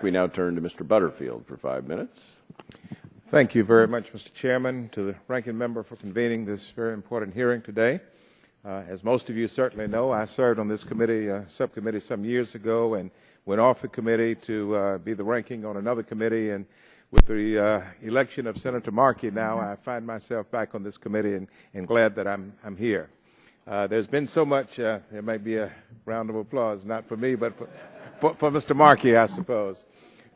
We now turn to Mr. Butterfield for 5 minutes. Thank you very much, Mr. Chairman, to the ranking member for convening this very important hearing today. As most of you certainly know, I served on this committee, subcommittee some years ago, and went off the committee to be the ranking on another committee. And with the election of Senator Markey now, I find myself back on this committee and glad that I'm here. There's been so much, there might be a round of applause, not for me, but for Mr. Markey, I suppose.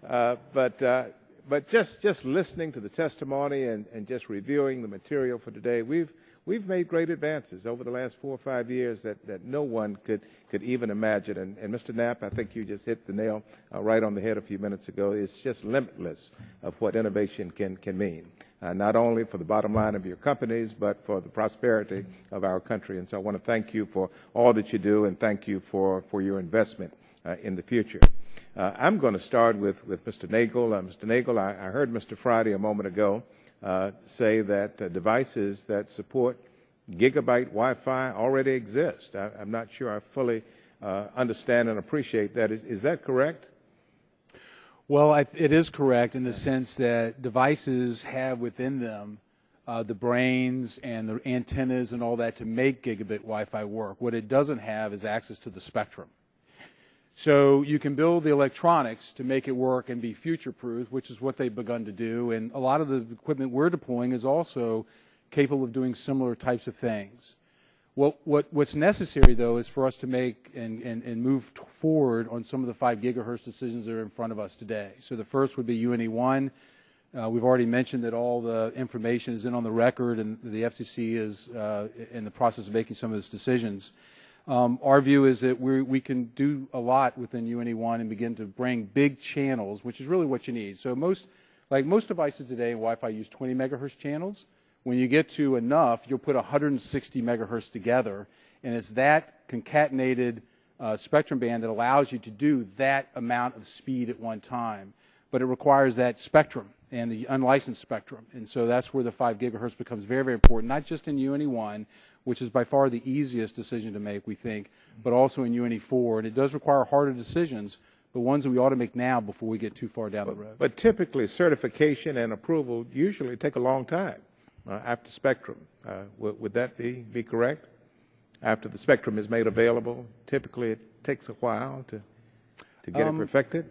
But just listening to the testimony and just reviewing the material for today, we've made great advances over the last 4 or 5 years that no one could even imagine. And Mr. Knapp, I think you just hit the nail right on the head a few minutes ago. It's just limitless of what innovation can mean, not only for the bottom line of your companies, but for the prosperity of our country. And so I want to thank you for all that you do, and thank you for your investment in the future. I'm going to start with Mr. Nagel. Mr. Nagel, I heard Mr. Friday a moment ago say that devices that support gigabyte Wi-Fi already exist. I'm not sure I fully understand and appreciate that. Is that correct? Well, it is correct in the sense that devices have within them the brains and the antennas and all that to make gigabit Wi-Fi work. What it doesn't have is access to the spectrum. So you can build the electronics to make it work and be future-proof, which is what they've begun to do. And a lot of the equipment we're deploying is also capable of doing similar types of things. What's necessary, though, is for us to make and move forward on some of the 5 gigahertz decisions that are in front of us today. So the first would be UNE-1. We've already mentioned that all the information is in on the record, and the FCC is in the process of making some of those decisions. Our view is that we can do a lot within UNE-1 and begin to bring big channels, which is really what you need. So most devices today in Wi-Fi use 20 megahertz channels. When you get to enough, you'll put 160 megahertz together, and it's that concatenated spectrum band that allows you to do that amount of speed at one time. But it requires that spectrum and the unlicensed spectrum. And so that's where the 5 gigahertz becomes very, very important, not just in UNE-1, which is by far the easiest decision to make, we think, but also in UNE-4. And it does require harder decisions, but ones that we ought to make now before we get too far down the road. But typically, certification and approval usually take a long time after spectrum. Would that be correct? After the spectrum is made available, typically it takes a while to get it perfected?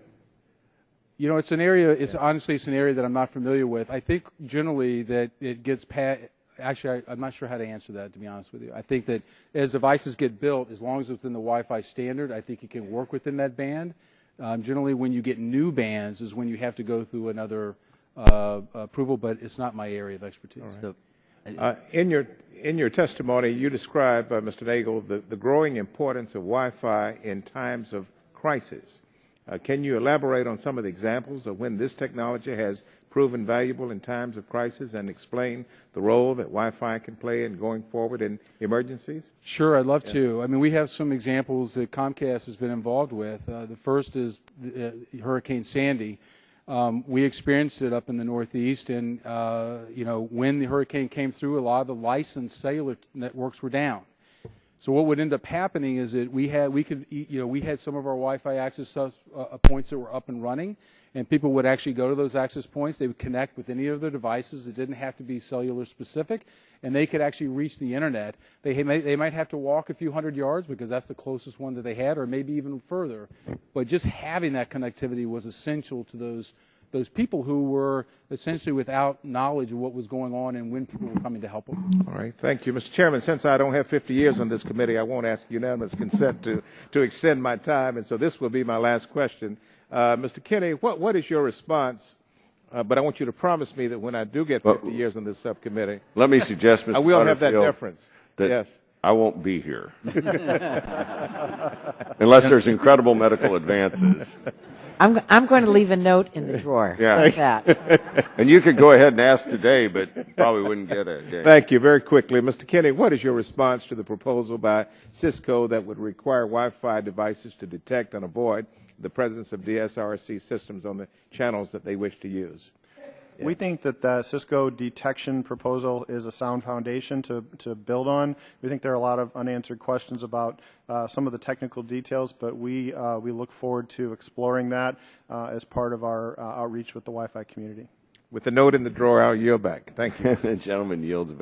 You know, it's an area, honestly, it's an area that I'm not familiar with. I think generally that it gets past. Actually, I'm not sure how to answer that, to be honest with you. I think that as devices get built, as long as it's within the Wi-Fi standard, I think it can work within that band. Generally, when you get new bands is when you have to go through another approval, but it's not my area of expertise. All right. In your testimony, you describe, Mr. Nagel, the growing importance of Wi-Fi in times of crisis. Can you elaborate on some of the examples of when this technology has proven valuable in times of crisis and explain the role that Wi-Fi can play in going forward in emergencies? Sure, I'd love to. I mean, we have some examples that Comcast has been involved with. The first is Hurricane Sandy. We experienced it up in the Northeast, and you know, when the hurricane came through, a lot of the licensed cellular networks were down. So what would end up happening is that we had some of our Wi-Fi access points that were up and running, and people would actually go to those access points. They would connect with any of their devices. It didn't have to be cellular specific, and they could actually reach the internet. They might have to walk a few hundred yards because that's the closest one that they had, or maybe even further. But just having that connectivity was essential to those people who were essentially without knowledge of what was going on and when people were coming to help them. All right. Thank you. Mr. Chairman, since I don't have 50 years on this committee, I won't ask unanimous consent to extend my time, and so this will be my last question. Mr. Kinney, what is your response? But I want you to promise me that when I do get 50 years on this subcommittee, let me suggest, Mr. I will have that Butterfield, difference. that yes. I won't be here unless there's incredible medical advances. I'm going to leave a note in the drawer. Yeah. Like that. And you could go ahead and ask today, but probably wouldn't get it. Thank you. Very quickly, Mr. Kinney, what is your response to the proposal by Cisco that would require Wi-Fi devices to detect and avoid the presence of DSRC systems on the channels that they wish to use? We think that the Cisco detection proposal is a sound foundation to build on. We think there are a lot of unanswered questions about some of the technical details, but we look forward to exploring that as part of our outreach with the Wi-Fi community. With the note in the drawer, I'll yield back. Thank you. The gentleman yields back.